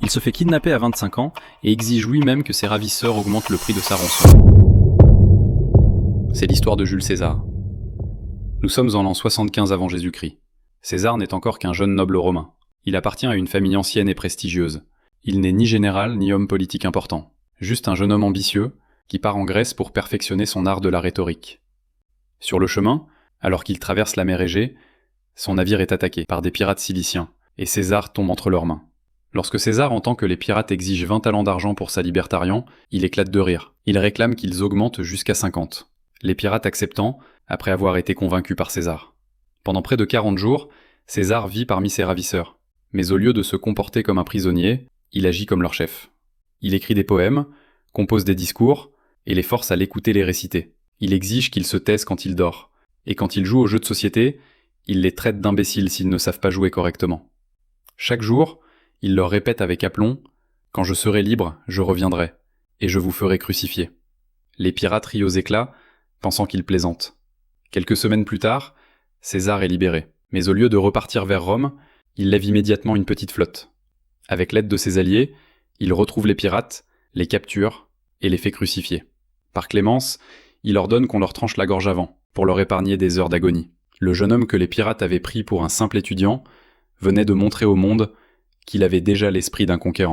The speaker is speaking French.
Il se fait kidnapper à 25 ans et exige lui-même que ses ravisseurs augmentent le prix de sa rançon. C'est l'histoire de Jules César. Nous sommes en l'an 75 avant Jésus-Christ. César n'est encore qu'un jeune noble romain. Il appartient à une famille ancienne et prestigieuse. Il n'est ni général ni homme politique important. Juste un jeune homme ambitieux qui part en Grèce pour perfectionner son art de la rhétorique. Sur le chemin, alors qu'il traverse la mer Égée, son navire est attaqué par des pirates ciliciens, et César tombe entre leurs mains. Lorsque César entend que les pirates exigent 20 talents d'argent pour sa libertarian, il éclate de rire. Il réclame qu'ils augmentent jusqu'à 50. Les pirates acceptant, après avoir été convaincus par César. Pendant près de 40 jours, César vit parmi ses ravisseurs. Mais au lieu de se comporter comme un prisonnier, il agit comme leur chef. Il écrit des poèmes, compose des discours, et les force à l'écouter les réciter. Il exige qu'ils se taisent quand il dort. Et quand il joue aux jeux de société, il les traite d'imbéciles s'ils ne savent pas jouer correctement. Chaque jour, il leur répète avec aplomb « Quand je serai libre, je reviendrai, et je vous ferai crucifier ». Les pirates rient aux éclats, pensant qu'il plaisante. Quelques semaines plus tard, César est libéré. Mais au lieu de repartir vers Rome, il lève immédiatement une petite flotte. Avec l'aide de ses alliés, il retrouve les pirates, les capture et les fait crucifier. Par clémence, il ordonne qu'on leur tranche la gorge avant, pour leur épargner des heures d'agonie. Le jeune homme que les pirates avaient pris pour un simple étudiant venait de montrer au monde qu'il avait déjà l'esprit d'un conquérant.